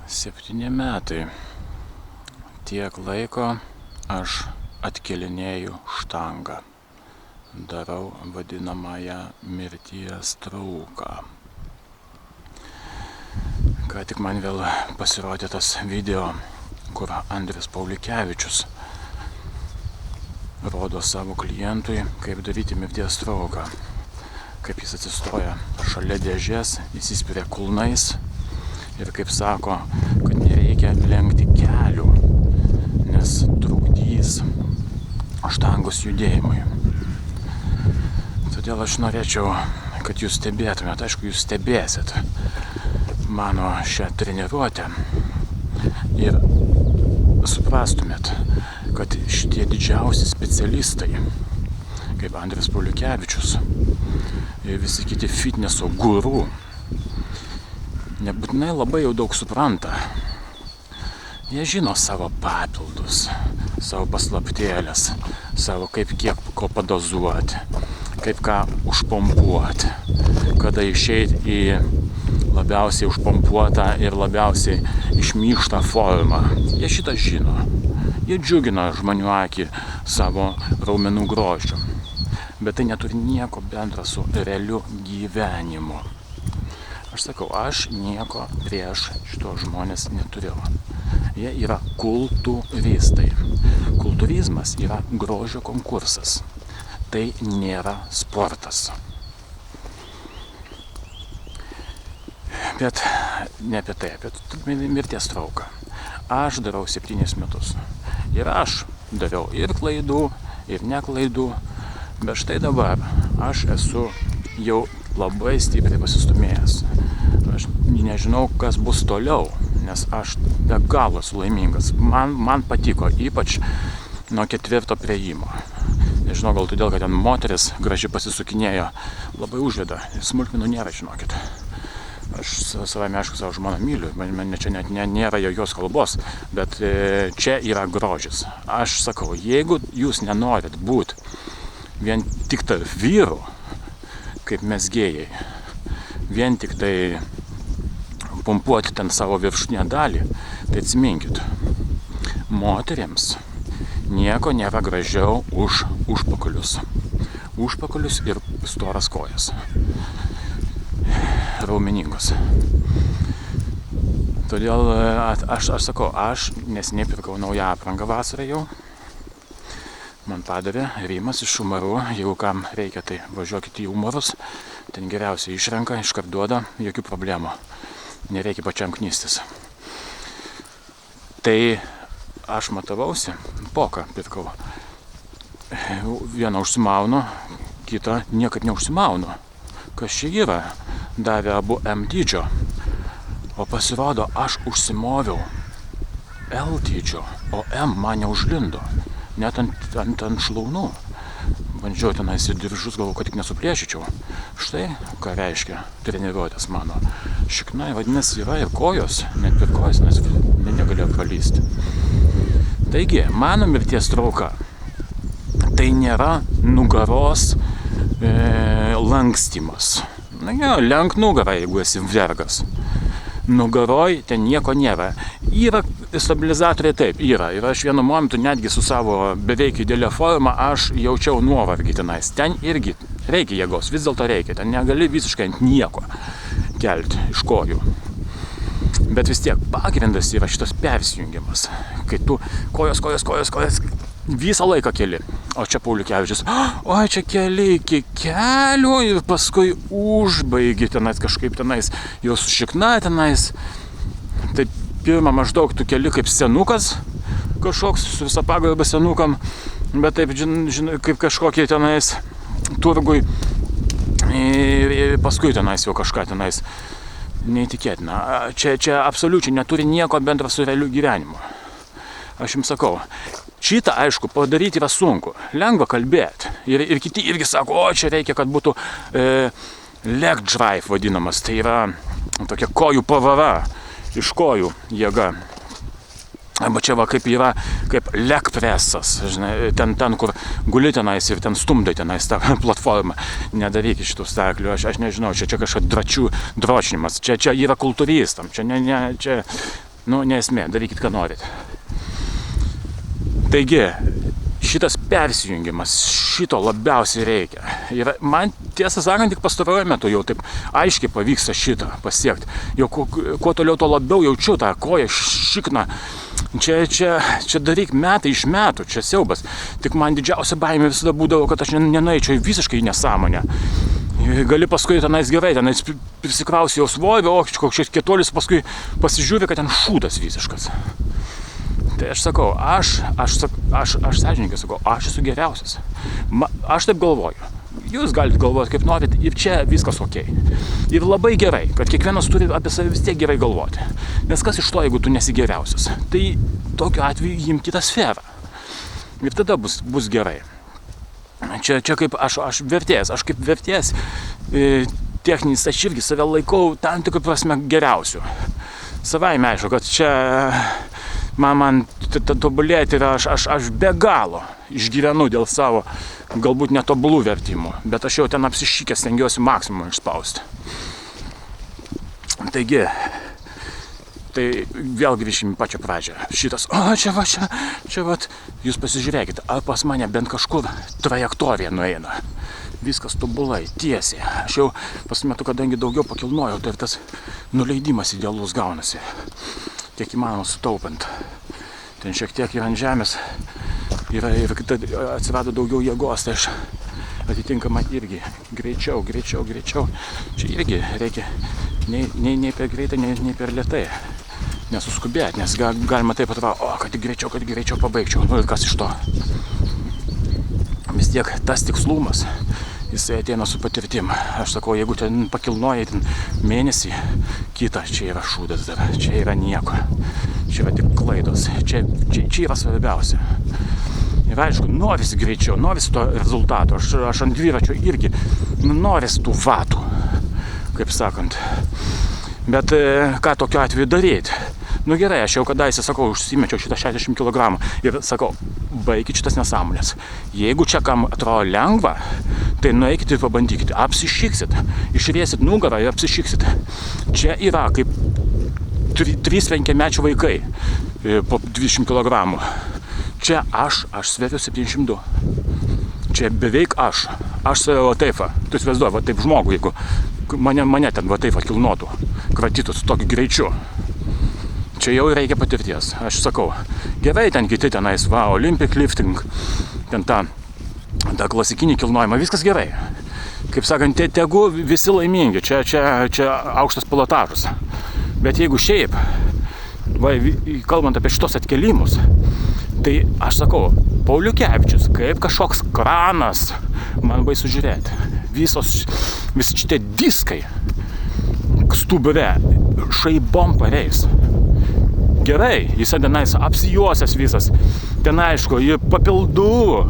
7 metai. Tiek laiko aš atkelinėju štangą. Darau vadinamąją mirties trauką. Ką tik man vėl pasirodė tas video, kur Andrius Paulikevičius rodo savo klientui, kaip daryti mirties trauką. Kaip jis atsistoja šalia dėžės, įsispiria kulnais ir kaip sako, kad nereikia lenkti kelių, nes trukdys štangos judėjimui. Todėl aš norėčiau, kad jūs stebėtumėt, aišku, jūs stebėsit mano šią treniruotę ir suprastumėt, kad šitie didžiausi specialistai, kaip Andrius Paulikevičius ir visi kiti fitneso guru, nebūtinai labai jau daug supranta. Jie žino savo papildus, savo paslaptėlės, savo kaip kiek ko padozuoti, kaip ką užpompuoti, kada išeiti į labiausiai užpompuotą ir labiausiai išmyštą formą. Jie šitą žino. Jie džiugina žmonių akį savo raumenų grožiu. Bet tai neturi nieko bendra su realiu gyvenimu. Aš sakau, aš nieko prieš šitos žmonės neturiu. Jie yra kultūristai. Kultūrizmas yra grožio konkursas. Tai nėra sportas. Bet ne apie tai, apie mirties trauką. Aš darau 7 metus. Ir aš dariau ir klaidų, ir ne klaidų. Bet štai dabar aš esu jau labai stipriai pasistumėjęs. Aš nežinau, kas bus toliau, nes aš be galo esu laimingas. Man patiko, ypač nuo 4 priėjimo. Nežinau, gal todėl, kad ten moteris gražiai pasisukinėjo, labai užveda. Smulkmenų nėra, žinokit. Aš savame, aišku, savo žmoną myliu, man čia net nėra jokios kalbos, bet čia yra grožis. Aš sakau, jeigu jūs nenorit būti vien tik tarp vyrų, kaip mes gėjai, vien tik tai pumpuoti ten savo viršutinę dalį, tai atsiminkit, moterims nieko nėra gražiau už užpakalius. Užpakalius ir storas kojas. Raumeningos. Todėl aš sakau, aš neseniai pirkau naują aprangą vasarą jau. Man padavė Rimas iš Umarų, jeigu kam reikia, tai važiuokit į Umarus, ten geriausiai išrenka, iškart duoda, jokių problemų, nereikia pačiam knystis. Tai aš matavausi, poką pirkau, vieną užsimaunu, kitą niekad neužsimaunu. Kas čia yra? Davė abu M dydžio, o pasirodo, aš užsimoviau L dydžio, o M man neužlindo. Net ant šlaunų. Bandžiau tenais ir diržus, galvoju, kad tik nesuplėšyčiau. Štai, ką reiškia treniruotės mano. Šiknai, vadinasi, yra ir kojos, net per kojas, nes negalėjo pralysti. Taigi, mano mirties trauka, tai nėra nugaros lankstymas. Na jo, lenk nugarą, jeigu esi vergas. Nugaroj ten nieko nėra. Yra stabilizatoriai, taip, yra. Ir aš vienu momentu netgi su savo beveik idealia forma aš jaučiau nuovargį tenais. Ten irgi reikia jėgos, vis dėlto reikia. Ten negali visiškai ant nieko kelti iš kojų. Bet vis tiek pagrindas yra šitas persijungimas. Kai tu kojos visą laiką keli. O čia Paulikevičius, oi čia keli iki kelių ir paskui užbaigi tenais kažkaip tenais, jau su šikna tenais. Tai pirmą maždaug tu keli kaip senukas, kažkoks su visą pagarbą senukam, bet taip, žinai, kaip kažkokie tenais turgui ir paskui tenais jau kažką tenais neįtikėtina. Čia absoliučiai neturi nieko bendra su realiu gyvenimu. Aš jums sakau, šitą, aišku, padaryti yra sunku, lengva kalbėti. Ir kiti irgi sako, o čia reikia, kad būtų leg drive vadinamas. Tai yra tokia kojų pavara, iš kojų jėga. Arba čia va kaip yra, kaip leg presas, žinai, ten kur guli tenais ir ten stumdai tenais tą platformą. Nedarykit šitų staklių, aš nežinau, čia kažkas dročinimas, čia yra kultūristam, čia Nu, nesmė, darykit, ką norit. Taigi, šitas persijungimas, šito labiausiai reikia. Ir man, tiesą sakant, tik pastaruoju metu jau taip aiškiai pavyksta šitą pasiekti. Jau kuo toliau, to labiau jaučiu tą koją šikną. Čia daryk metai iš metų, čia siaubas. Tik man didžiausia baimė visada būdavo, kad aš nenueičiau visiškai į nesąmonę. Gali paskui tenais gerai, tenais prisikrausi jau svorio, o koks kietuolis paskui pasižiūri, kad ten šūdas visiškas. Tai aš sakau, aš sąžininkai sakau, aš esu geriausias. Aš taip galvoju. Jūs galite galvoti kaip norit ir čia viskas okei. Ir labai gerai, kad kiekvienas turi apie save vis tiek gerai galvoti. Nes kas iš to, jeigu tu nesi geriausias? Tai tokiu atveju imk kitą sferą. Ir tada bus gerai. Čia kaip aš vertėjas, kaip vertėjas techninis, aš irgi save laikau tam tikrą prasme geriausiu. Savaime aišku, kad čia man tobulėti ir aš be galo išgyvenu dėl savo galbūt netobulų vertimų, bet aš jau ten apsišykęs stengiuosi maksimumą išspausti. Taigi, tai vėl grįšim į pačią pradžią. Šitas, čia vat, jūs pasižiūrėkite, ar pas mane bent kažkur trajektorija nueina. Viskas tobulai, tiesiai. Aš jau pasimetu, kadangi daugiau pakilnojau, tai ir tas nuleidimas idealus gaunasi. Kiek įmanoma sutaupant. Ten šiek tiek ir ant žemės ir atsirado daugiau jėgos, tai aš atitinkamai irgi greičiau. Čia irgi reikia nei per greitai, nei per lėtai nesuskubėti, nes galima taip atrodo, kad greičiau pabaigčiau. Nu ir kas iš to? Vis tiek tas tikslumas, jisai ateina su patirtim. Aš sakau, jeigu ten pakilnojai mėnesį, kitą, čia yra šūdas dar, čia yra nieko. Čia yra tik klaidos, čia yra svarbiausia. Ir aišku, norisi greičiau, norisi to rezultato. Aš ant dviračio irgi norisi tų vatų, kaip sakant. Bet ką tokiu atveju daryti? Nu gerai, aš jau kadaise, sakau, užsimečiau šitą 60 kg ir sakau, baikit šitas nesąmonės. Jeigu čia kam atrodo lengva, tai nueikit ir pabandykit, apsišiksit, išriesit nugarą ir apsišiksit. Čia yra kaip 3-5 mečių vaikai po 20 kg. Čia aš sveriu 702. Čia beveik aš sveriu va taip, tu įsivaizduoji, va taip žmogų, jeigu mane ten va taip kilnotų, kratytų su tokiu greičiu. Čia jau reikia patirties. Aš sakau, gerai ten kiti tenais, Olympic lifting, ten tą klasikinį kilnojimą, viskas gerai. Kaip sakant, tegu visi laimingi, čia aukštas pilotažas. Bet jeigu šiaip, kalbant apie šitos atkelimus, tai aš sakau, Pauliukevičius, kaip kažkoks kranas, man baisu žiūrėti. Visi šitie diskai stubure šaibom pareis. Gerai, jis tenais apsijuosęs visas, ten aišku, papildų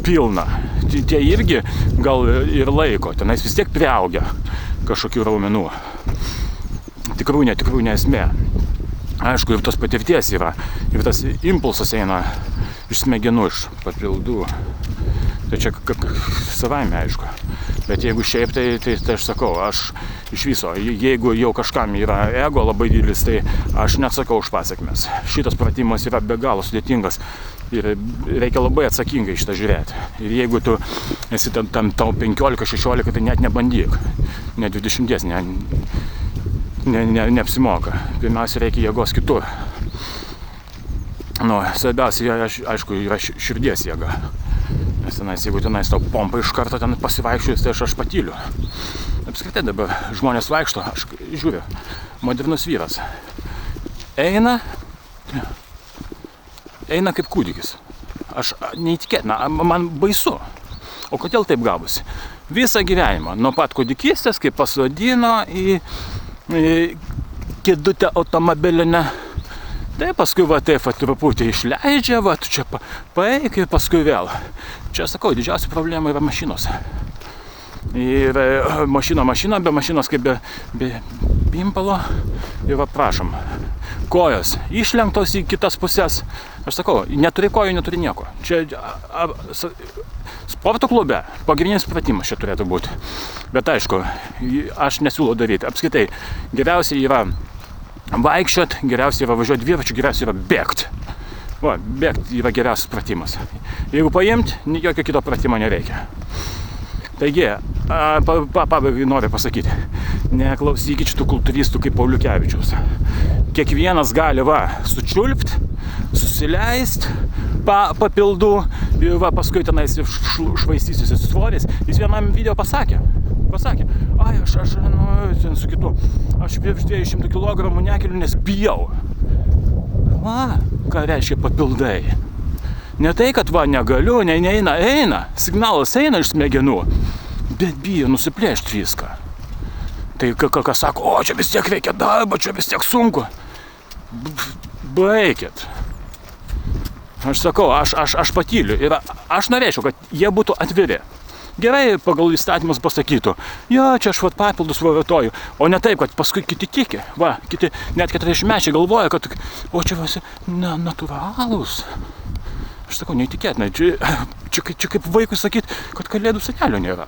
pilna. Tie irgi gal ir laiko, tenais vis tiek priaugia kažkokių raumenų. Tikrų nesmė. Aišku, ir tos patirties yra, ir tas impulsas eina iš smegenų, iš papildų. Tai čia savaime aišku. Bet jeigu šiaip, tai aš sakau, aš iš viso, jeigu jau kažkam yra ego labai didelis, tai aš neatsakau už pasekmes. Šitas pratimas yra be galo sudėtingas ir reikia labai atsakingai šitą žiūrėti. Ir jeigu tu esi tam tau 15-16, tai net nebandyk. Net 20 neapsimoka. Pirmiausia, reikia jėgos kitur. Nu, svarbiausia, aišku, yra širdies jėga. Nes tenais, jeigu tenais tau pompa iš karto ten pasivaikščiojus, tai aš patyliu. Apskritai dabar žmonės vaikšto, aš žiūriu, modernus vyras. Eina kaip kūdikis. Aš neįtikėtina, man baisu. O kodėl taip gavosi? Visą gyvenimą, nuo pat kūdikystės, kai pasodino į kėdutę automobilinę, tai paskui va taip truputį išleidžia, va tu čia paeik ir paskui vėl. Čia sakau, didžiausia problema yra mašinos. Ir mašina, be mašinos kaip be pimpalo. Ir va prašom, kojos išlenktos į kitas pusės. Aš sakau, neturi kojų, neturi nieko. Čia sporto klube pagrindinis pratimas čia turėtų būti. Bet aišku, aš nesiūlau daryti. Apskritai, geriausiai yra vaikščiot, geriausiai yra važiuoti dviračiu, geriausiai yra bėgti. Va, bėgti yra geriausias pratimas. Jeigu paimt, jokio kito pratimo nereikia. Taigi, pabaigai noriu pasakyti, neklausykit šitų kultūristų kaip Pauliukevičiaus. Kiekvienas gali sučiulpt, susileist papildų ir paskui tenais švaistysis svoris. Jis vienam video pasakė, ai, aš su kitu, aš virš 200 kg nekeliu, nes bijau. Ką reiškia papildai? Ne tai, kad negaliu, eina, signalas eina iš smegenų, bet bijo nusiplėšti viską. Tai kas sako, čia vis tiek reikia darbo, čia vis tiek sunku. Baikit. Aš sakau, aš patyliu ir aš norėčiau, kad jie būtų atviri. Gerai pagal įstatymus pasakytų, čia aš papildus vartoju, o ne taip, kad paskui kiti tiki. Kiti net 40-mečiai galvoja, kad čia visi natūralūs. Aš sakau, neįtikėtinai, čia kaip vaikui sakyt, kad kalėdų senelio nėra.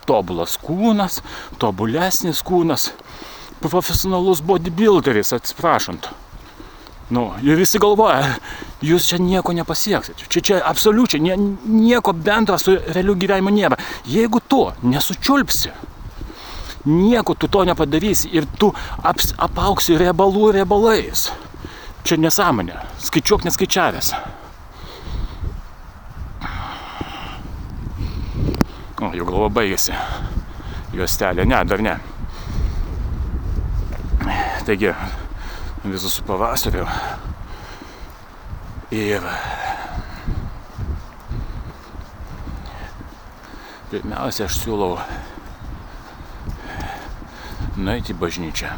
Tobulas kūnas, tobulesnis kūnas, profesionalus bodybuilderis, atsiprašant. Ir visi galvoja, jūs čia nieko nepasieksit. Čia absoliučiai nieko bendro su realiu gyvenimu nėra. Jeigu tu nesučiulpsi, nieko tu to nepadarysi ir tu apaugsi riebalais. Čia nesąmonė. Skaičiuok neskaičiavęs. Jau galva baigėsi. Juostelė. Ne, dar ne. Taigi, visus su pavasariu. Ir pirmiausia, aš siūlau nueiti į bažnyčią.